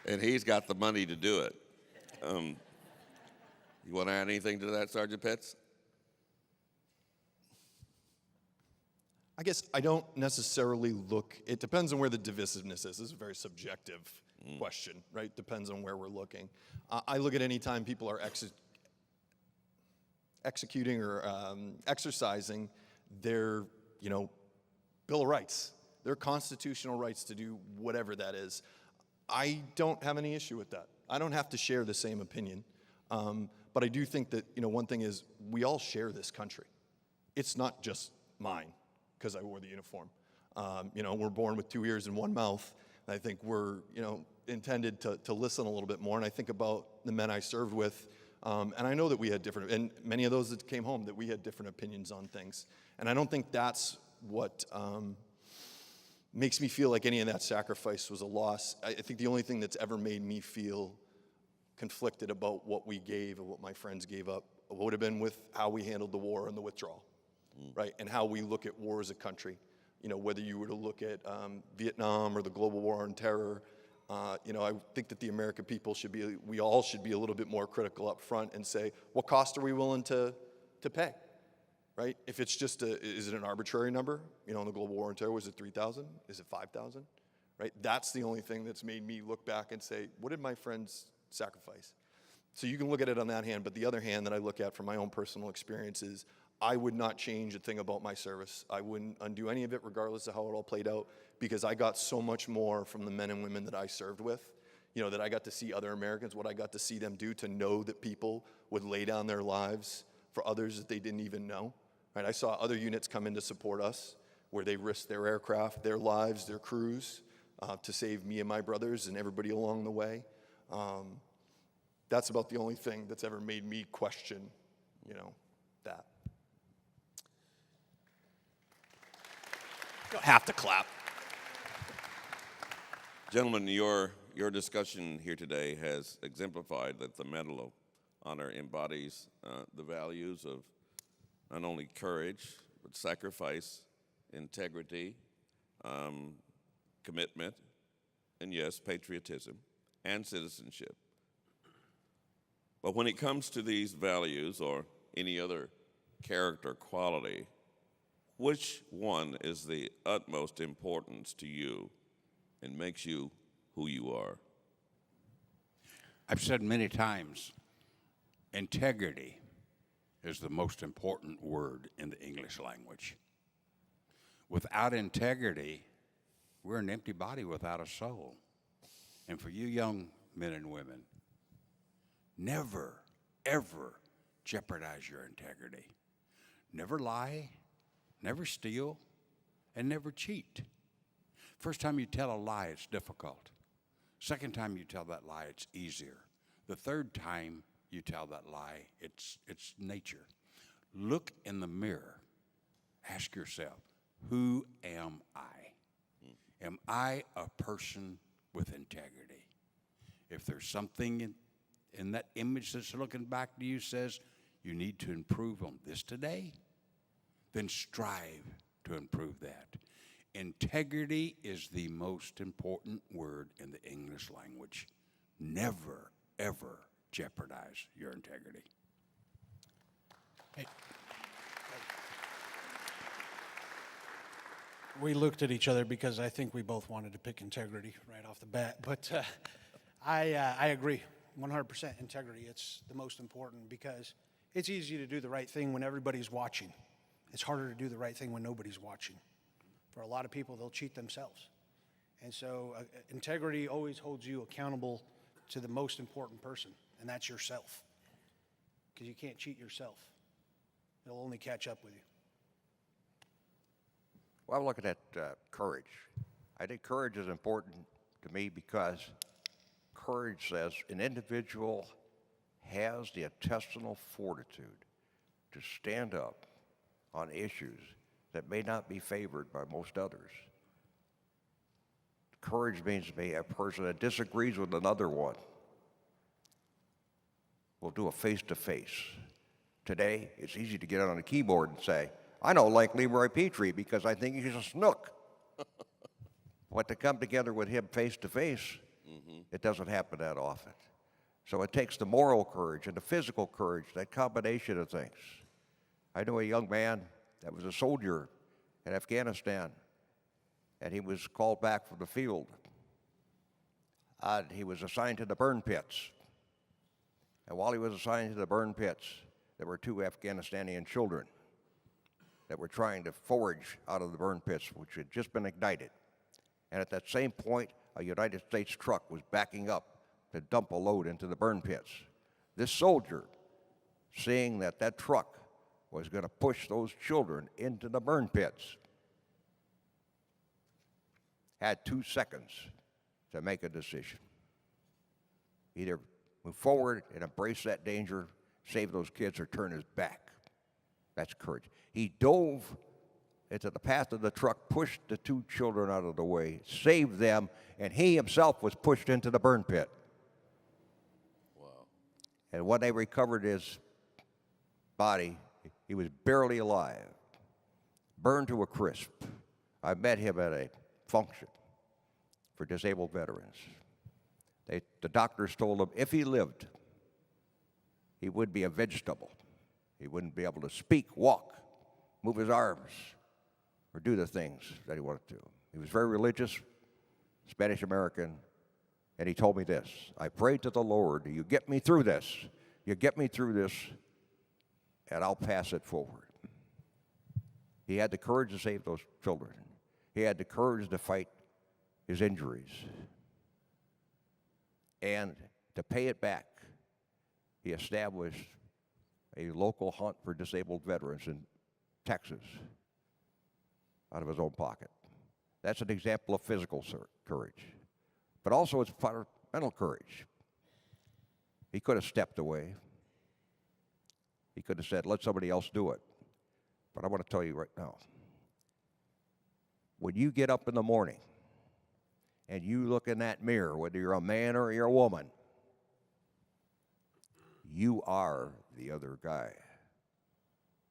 And he's got the money to do it. You want to add anything to that, Sergeant Pitts? I guess I don't necessarily look, it depends on where the divisiveness is. This is a very subjective question, right? Depends on where we're looking. I look at any time people are executing or exercising their, Bill of Rights, their constitutional rights to do whatever that is. I don't have any issue with that. I don't have to share the same opinion. But I do think that, one thing is we all share this country. It's not just mine because I wore the uniform. We're born with 2 ears and one mouth. And I think we're, intended to listen a little bit more. And I think about the men I served with. And I know that we had different, and many of those that came home, that we had different opinions on things. And I don't think that's what makes me feel like any of that sacrifice was a loss. I think the only thing that's ever made me feel conflicted about what we gave and what my friends gave up would have been with how we handled the war and the withdrawal, right? And how we look at war as a country. You know, whether you were to look at Vietnam or the global war on terror, you know, I think that the American people we all should be a little bit more critical up front and say, what cost are we willing to pay, right? If it's just is it an arbitrary number? You know, in the global war on terror, was it 3,000? Is it 5,000? Right? That's the only thing that's made me look back and say, what did my friends sacrifice? So you can look at it on that hand, but the other hand that I look at from my own personal experiences, I would not change a thing about my service. I wouldn't undo any of it regardless of how it all played out, because I got so much more from the men and women that I served with, you know, that I got to see other Americans, what I got to see them do, to know that people would lay down their lives for others that they didn't even know, right? I saw other units come in to support us where they risked their aircraft, their lives, their crews to save me and my brothers and everybody along the way. That's about the only thing that's ever made me question, you know, that. You don't have to clap. Gentlemen, your discussion here today has exemplified that the Medal of Honor embodies the values of not only courage, but sacrifice, integrity, commitment, and yes, patriotism and citizenship. But when it comes to these values or any other character quality, which one is the utmost importance to you and makes you who you are? I've said many times, integrity is the most important word in the English language. Without integrity, we're an empty body without a soul. And for you young men and women, never, ever jeopardize your integrity. Never lie, never steal, and never cheat. First time you tell a lie, it's difficult. Second time you tell that lie, it's easier. The third time you tell that lie, it's nature. Look in the mirror. Ask yourself, who am I? Am I a person with integrity? If there's something in that image that's looking back to you says you need to improve on this today, then strive to improve that. Integrity is the most important word in the English language. Never, ever jeopardize your integrity. Hey. We looked at each other because I think we both wanted to pick integrity right off the bat, but I agree, 100% integrity. It's the most important because it's easy to do the right thing when everybody's watching. It's harder to do the right thing when nobody's watching. For a lot of people, they'll cheat themselves. And so integrity always holds you accountable to the most important person, and that's yourself. Because you can't cheat yourself. It'll only catch up with you. Well, I'm looking at courage. I think courage is important to me because courage says an individual has the intestinal fortitude to stand up on issues that may not be favored by most others. Courage means to me a person that disagrees with another one will do a face-to-face. Today, it's easy to get on a keyboard and say, I don't like Leroy Petry because I think he's a snook. But to come together with him face-to-face, it doesn't happen that often. So it takes the moral courage and the physical courage, that combination of things. I know a young man that was a soldier in Afghanistan, and he was called back from the field. He was assigned to the burn pits. And while he was assigned to the burn pits, there were 2 Afghanistani children that were trying to forage out of the burn pits, which had just been ignited. And at that same point, a United States truck was backing up to dump a load into the burn pits. This soldier, seeing that that truck was going to push those children into the burn pits, had 2 seconds to make a decision. Either move forward and embrace that danger, save those kids, or turn his back. That's courage. He dove into the path of the truck, pushed the two children out of the way, saved them, and he himself was pushed into the burn pit. Wow. And when they recovered his body, he was barely alive, burned to a crisp. I met him at a function for disabled veterans. The doctors told him if he lived, he would be a vegetable. He wouldn't be able to speak, walk, move his arms, or do the things that he wanted to. He was very religious, Spanish American, and he told me this: I prayed to the Lord, you get me through this, you get me through this, and I'll pass it forward. He had the courage to save those children. He had the courage to fight his injuries. And to pay it back, he established a local hunt for disabled veterans in Texas out of his own pocket. That's an example of physical courage. But also it's part of mental courage. He could have stepped away. He could have said, let somebody else do it. But I want to tell you right now, when you get up in the morning and you look in that mirror, whether you're a man or you're a woman, you are the other guy.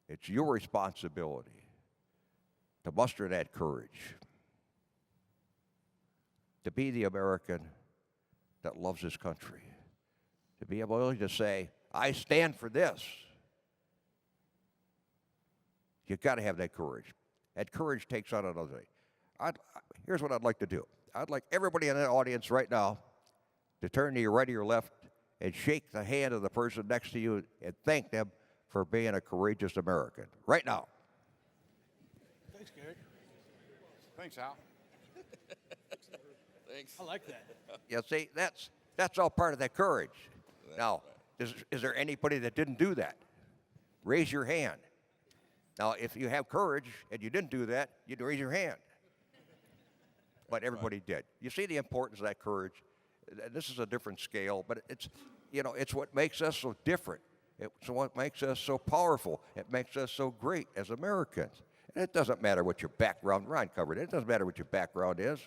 It's your responsibility to muster that courage, to be the American that loves his country, to be able to say, I stand for this. You've got to have that courage. That courage takes on another thing. Here's what I'd like to do. I'd like everybody in the audience right now to turn to your right or your left and shake the hand of the person next to you and thank them for being a courageous American. Right now. Thanks, Gary. Thanks, Hal. Thanks. I like that. You see, that's all part of that courage. Now, is there anybody that didn't do that? Raise your hand. Now, if you have courage and you didn't do that, you'd raise your hand. But everybody did. You see the importance of that courage? This is a different scale, but it's what makes us so different. It's what makes us so powerful. It makes us so great as Americans. And it doesn't matter what your background, Ryan covered it. It doesn't matter what your background is.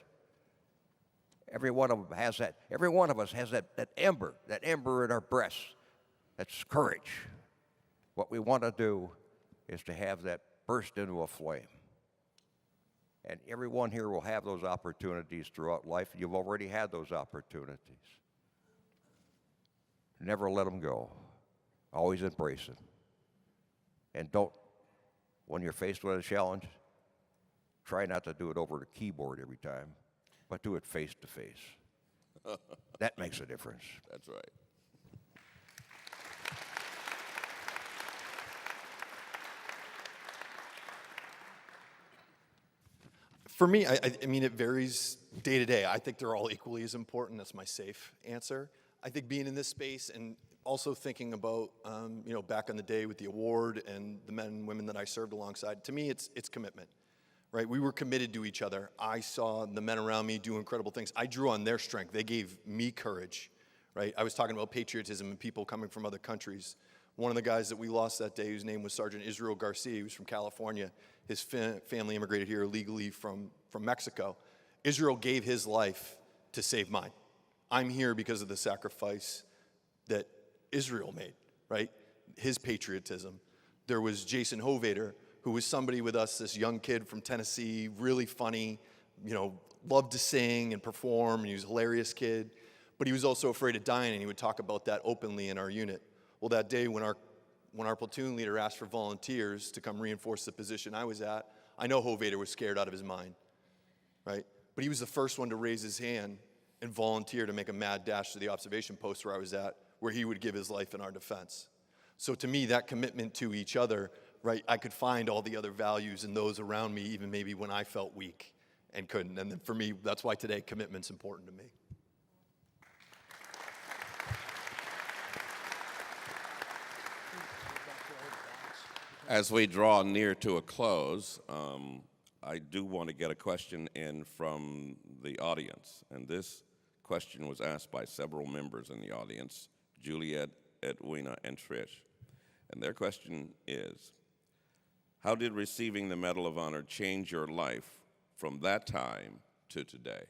Every one of them has that. Every one of us has that ember in our breasts. That's courage. What we want to do is to have that burst into a flame. And everyone here will have those opportunities throughout life. You've already had those opportunities. Never let them go. Always embrace them. And don't, when you're faced with a challenge, try not to do it over the keyboard every time, but do it face to face. That makes a difference. That's right. For me, I mean, it varies day to day. I think they're all equally as important. That's my safe answer. I think being in this space and also thinking about, back in the day with the award and the men and women that I served alongside, to me, it's commitment, right? We were committed to each other. I saw the men around me do incredible things. I drew on their strength. They gave me courage, right? I was talking about patriotism and people coming from other countries. One of the guys that we lost that day, whose name was Sergeant Israel Garcia, he was from California. His family immigrated here illegally from Mexico. Israel gave his life to save mine. I'm here because of the sacrifice that Israel made, right? His patriotism. There was Jason Hovader, who was somebody with us, this young kid from Tennessee, really funny, loved to sing and perform, and he was a hilarious kid. But he was also afraid of dying, and he would talk about that openly in our unit. Well, that day when our platoon leader asked for volunteers to come reinforce the position I was at, I know Hovader was scared out of his mind, right? But he was the first one to raise his hand and volunteer to make a mad dash to the observation post where I was at, where he would give his life in our defense. So to me, that commitment to each other, right, I could find all the other values in those around me, even maybe when I felt weak and couldn't. And then for me, that's why today commitment's important to me. As we draw near to a close, I do want to get a question in from the audience. And this question was asked by several members in the audience, Juliet, Edwina, and Trish. And their question is, How did receiving the Medal of Honor change your life from that time to today?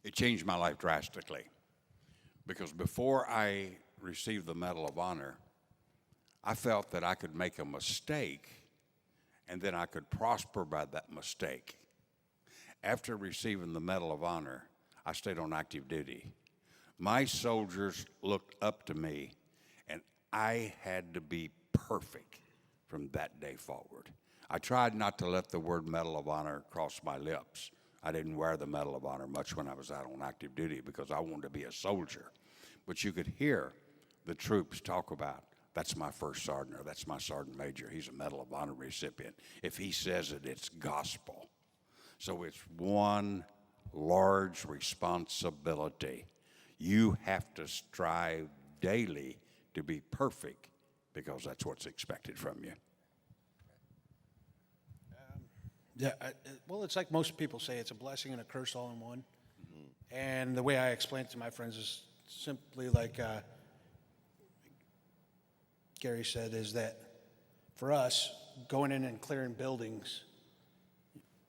It changed my life drastically because before I received the Medal of Honor, I felt that I could make a mistake and then I could prosper by that mistake. After receiving the Medal of Honor, I stayed on active duty. My soldiers looked up to me, and I had to be perfect from that day forward. I tried not to let the word Medal of Honor cross my lips. I didn't wear the Medal of Honor much when I was out on active duty because I wanted to be a soldier. But you could hear the troops talk about, that's my first sergeant, or that's my sergeant major. He's a Medal of Honor recipient. If he says it, it's gospel. So it's one large responsibility. You have to strive daily to be perfect because that's what's expected from you. Yeah, well, it's like most people say, it's a blessing and a curse all in one. And the way I explain it to my friends is simply like Gary said, is that for us, going in and clearing buildings,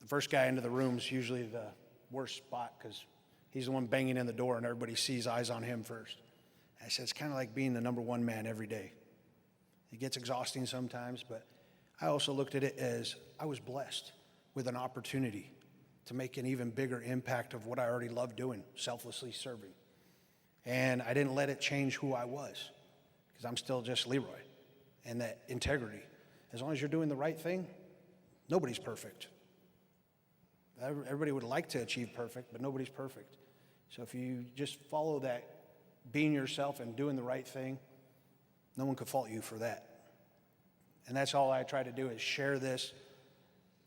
the first guy into the room is usually the worst spot because he's the one banging in the door and everybody sees eyes on him first. I said, it's kind of like being the number one man every day. It gets exhausting sometimes, but I also looked at it as I was blessed with an opportunity to make an even bigger impact of what I already loved doing, selflessly serving. And I didn't let it change who I was, because I'm still just Leroy. And that integrity, as long as you're doing the right thing, nobody's perfect. Everybody would like to achieve perfect, but nobody's perfect. So if you just follow that, being yourself and doing the right thing, no one could fault you for that. And that's all I try to do, is share this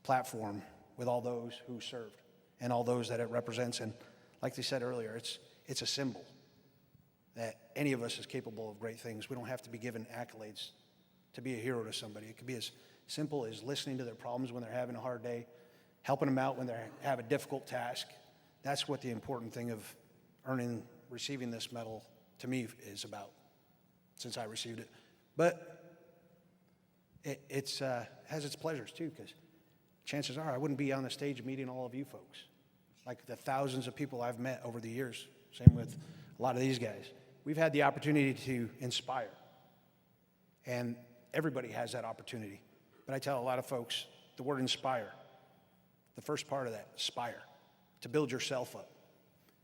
platform with all those who served and all those that it represents. And like they said earlier, it's a symbol that any of us is capable of great things. We don't have to be given accolades to be a hero to somebody. It could be as simple as listening to their problems when they're having a hard day, helping them out when they have a difficult task. That's what the important thing of receiving this medal to me is about, since I received it. But it has its pleasures too, because chances are I wouldn't be on the stage meeting all of you folks, like the thousands of people I've met over the years. Same with a lot of these guys. We've had the opportunity to inspire, and everybody has that opportunity. But I tell a lot of folks, the word inspire, the first part of that, aspire, to build yourself up.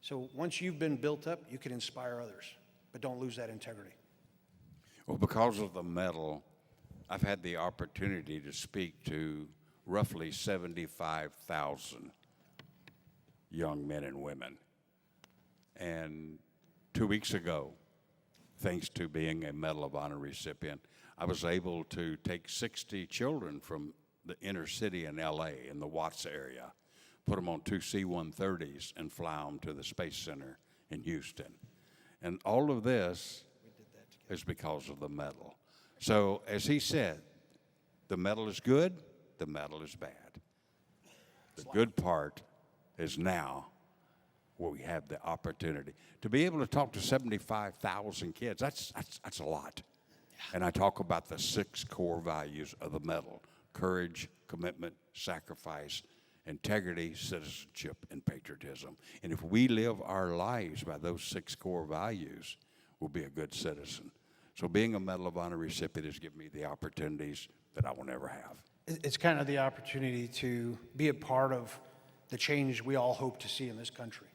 So once you've been built up, you can inspire others, but don't lose that integrity. Well, because of the medal, I've had the opportunity to speak to roughly 75,000 young men and women. And 2 weeks ago, thanks to being a Medal of Honor recipient, I was able to take 60 children from the inner city in LA, in the Watts area, put them on 2 C-130s and fly them to the Space Center in Houston. And all of this is because of the medal. So as he said, the medal is good, the medal is bad. The good part is now where we have the opportunity to be able to talk to 75,000 kids. That's a lot. And I talk about the 6 core values of the medal: courage, commitment, sacrifice, integrity, citizenship, and patriotism. And if we live our lives by those 6 core values, we'll be a good citizen. So being a Medal of Honor recipient has given me the opportunities that I will never have. It's kind of the opportunity to be a part of the change we all hope to see in this country.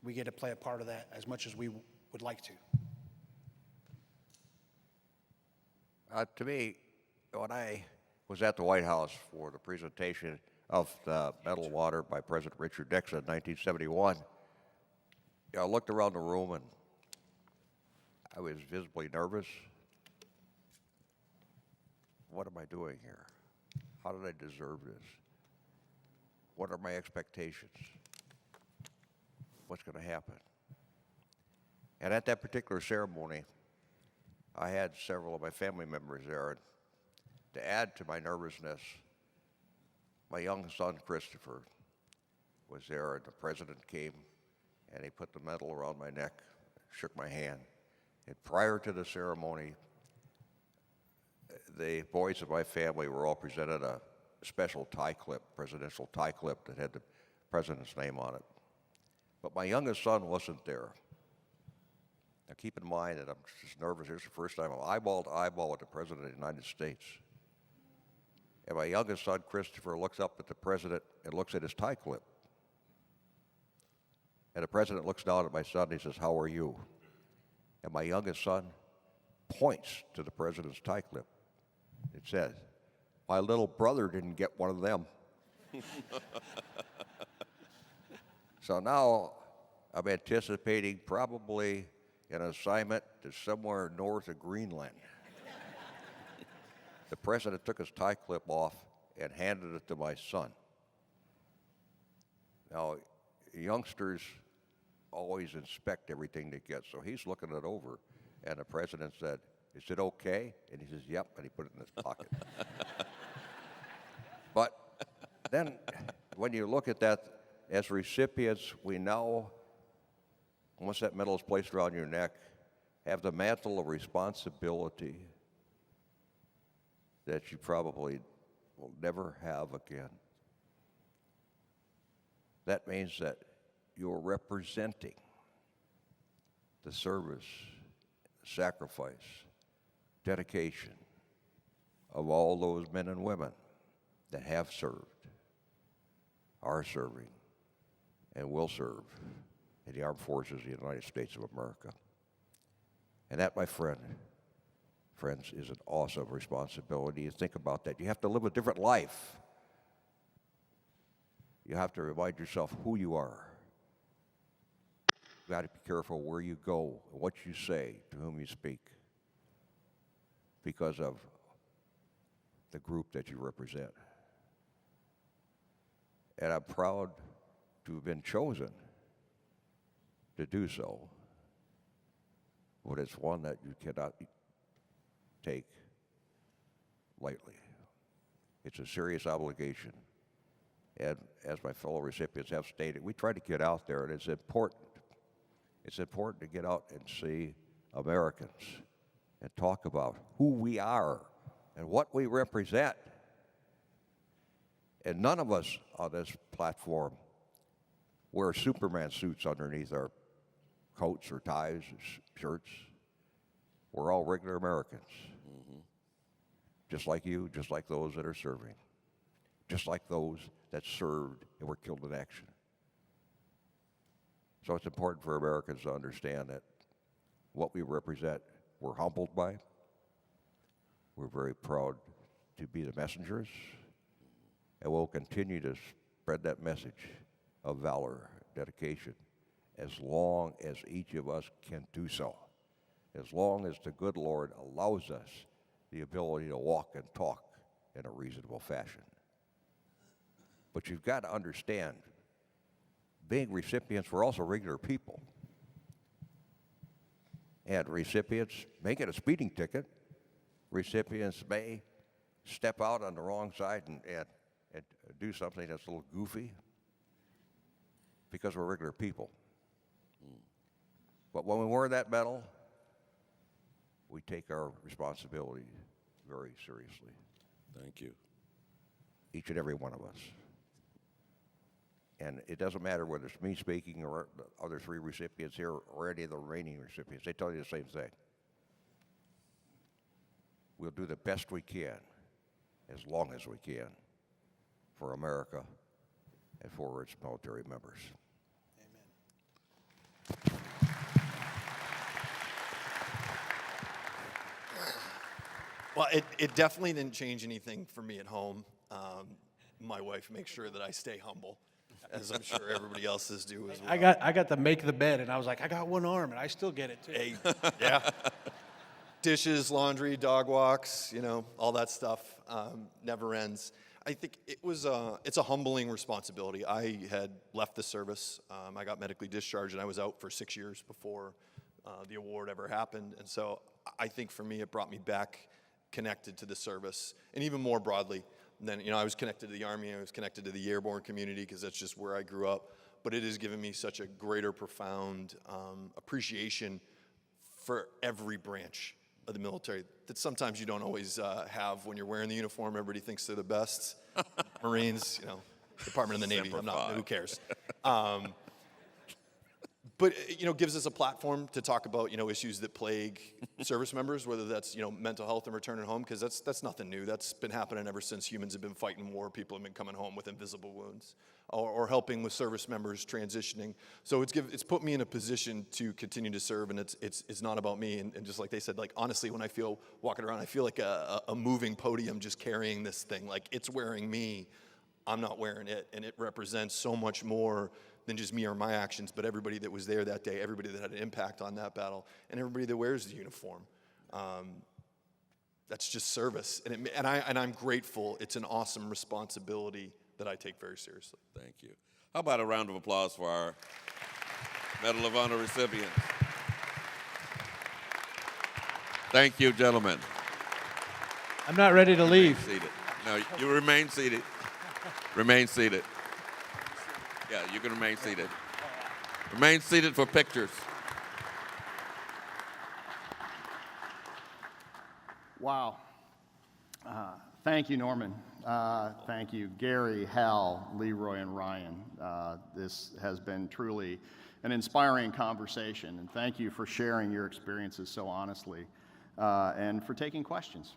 We get to play a part of that as much as we would like to. To me, when I was at the White House for the presentation of the Medal of Honor by President Richard Nixon in 1971, I looked around the room and I was visibly nervous. What am I doing here? How did I deserve this? What are my expectations? What's going to happen? And at that particular ceremony, I had several of my family members there. And to add to my nervousness, my young son, Christopher, was there, and the president came, and he put the medal around my neck, shook my hand. And prior to the ceremony, the boys of my family were all presented a special tie clip, presidential tie clip that had the president's name on it. But my youngest son wasn't there. Now keep in mind that I'm just nervous. Here's the first time I'm eyeball to eyeball with the President of the United States. And my youngest son, Christopher, looks up at the President and looks at his tie clip. And the President looks down at my son and he says, "How are you?" And my youngest son points to the President's tie clip. It says, "My little brother didn't get one of them." So now I'm anticipating probably an assignment to somewhere north of Greenland. The President took his tie clip off and handed it to my son. Now, youngsters always inspect everything they get, so he's looking it over, and the President said, "Is it okay?" And he says, "Yep," and he put it in his pocket. But then, when you look at that, as recipients, we now, once that medal is placed around your neck, have the mantle of responsibility that you probably will never have again. That means that you're representing the service, sacrifice, dedication of all those men and women that have served, are serving, and will serve in the armed forces of the United States of America. And that, my friends, is an awesome responsibility. You think about that. You have to live a different life. You have to remind yourself who you are. You've got to be careful where you go, and what you say, to whom you speak, because of the group that you represent. And I'm proud to have been chosen to do so, but it's one that you cannot take lightly. It's a serious obligation. And as my fellow recipients have stated, we try to get out there, and it's important. It's important to get out and see Americans and talk about who we are and what we represent. And none of us on this platform wear Superman suits underneath our coats or ties or shirts. We're all regular Americans. Just like you, just like those that are serving, just like those that served and were killed in action. So it's important for Americans to understand that what we represent, we're humbled by. We're very proud to be the messengers, and we'll continue to spread that message of valor, dedication, as long as each of us can do so, as long as the good Lord allows us the ability to walk and talk in a reasonable fashion. But you've got to understand, being recipients, we're also regular people. And recipients may get a speeding ticket. Recipients may step out on the wrong side and do something that's a little goofy, because we're regular people. But when we wear that medal, we take our responsibility very seriously. Thank you. Each and every one of us. And it doesn't matter whether it's me speaking or the other three recipients here or any of the remaining recipients. They tell you the same thing. We'll do the best we can, as long as we can, for America and for its military members. Amen. Well, it definitely didn't change anything for me at home. My wife makes sure that I stay humble, as I'm sure everybody else's do as well. I got to make the bed, and I was like, I got one arm, and I still get it too. Hey, yeah. Dishes, laundry, dog walks, all that stuff never ends. I think it's a humbling responsibility. I had left the service. I got medically discharged, and I was out for 6 years before the award ever happened. And so I think for me, it brought me back connected to the service, and even more broadly. Then, I was connected to the Army, I was connected to the airborne community, because that's just where I grew up. But it has given me such a greater, profound appreciation for every branch of the military that sometimes you don't always have when you're wearing the uniform. Everybody thinks they're the best. Marines, you know, Department of the Navy. I'm not. Who cares? But you know, gives us a platform to talk about, you know, issues that plague service members, whether that's, you know, mental health and returning home, because that's nothing new. That's been happening ever since humans have been fighting war. People have been coming home with invisible wounds, or helping with service members transitioning. So it's put me in a position to continue to serve, and it's not about me. And just like they said, like honestly, when I feel walking around, I feel like a moving podium just carrying this thing. Like it's wearing me, I'm not wearing it, and it represents so much more than just me or my actions, but everybody that was there that day, everybody that had an impact on that battle, and everybody that wears the uniform. That's just service, and I'm grateful. It's an awesome responsibility that I take very seriously. Thank you. How about a round of applause for our Medal of Honor recipients? Thank you, gentlemen. I'm not ready to leave. Seated. No, you remain seated. Remain seated. Yeah, you can remain seated. Remain seated for pictures. Wow. Thank you, Norman. Thank you, Gary, Hal, Leroy, and Ryan. This has been truly an inspiring conversation, and thank you for sharing your experiences so honestly and for taking questions.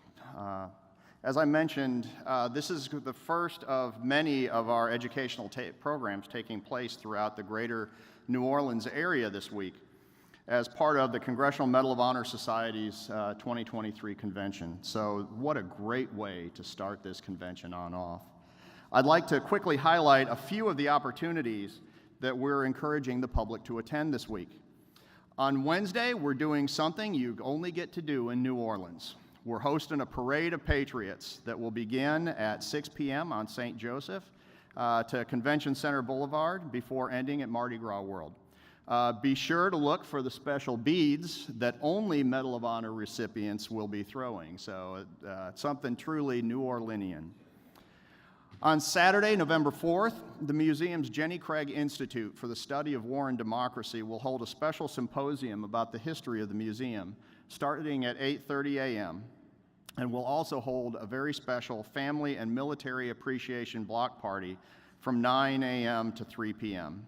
As I mentioned, this is the first of many of our educational programs taking place throughout the greater New Orleans area this week as part of the Congressional Medal of Honor Society's 2023 convention. So what a great way to start this convention on off. I'd like to quickly highlight a few of the opportunities that we're encouraging the public to attend this week. On Wednesday, we're doing something you only get to do in New Orleans. We're hosting a parade of patriots that will begin at 6 p.m. on St. Joseph to Convention Center Boulevard before ending at Mardi Gras World. Be sure to look for the special beads that only Medal of Honor recipients will be throwing, so something truly New Orleanian. On Saturday, November 4th, the museum's Jenny Craig Institute for the Study of War and Democracy will hold a special symposium about the history of the museum starting at 8:30 a.m. and will also hold a very special family and military appreciation block party from 9 a.m. to 3 p.m.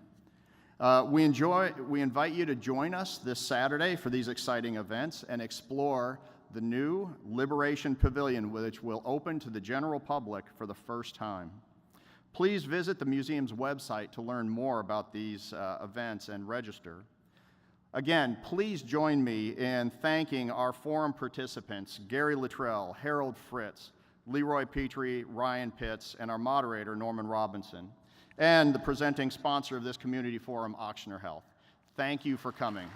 We invite you to join us this Saturday for these exciting events and explore the new Liberation Pavilion, which will open to the general public for the first time. Please visit the museum's website to learn more about these events and register. Again, please join me in thanking our forum participants, Gary Littrell, Harold Fritz, Leroy Petry, Ryan Pitts, and our moderator, Norman Robinson, and the presenting sponsor of this community forum, Ochsner Health. Thank you for coming.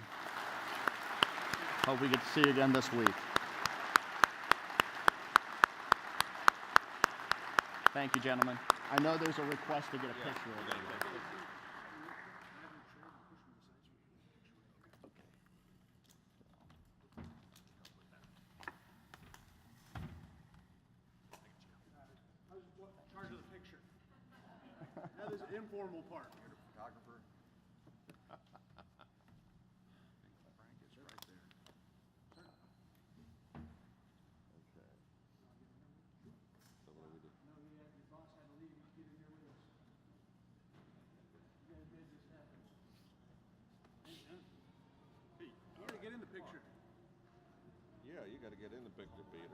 Hope we get to see you again this week. Thank you, gentlemen. I know there's a request to get a picture of you. Now there's an informal part. Photographer. Get in the picture. Yeah, you got to get in the picture, Peter.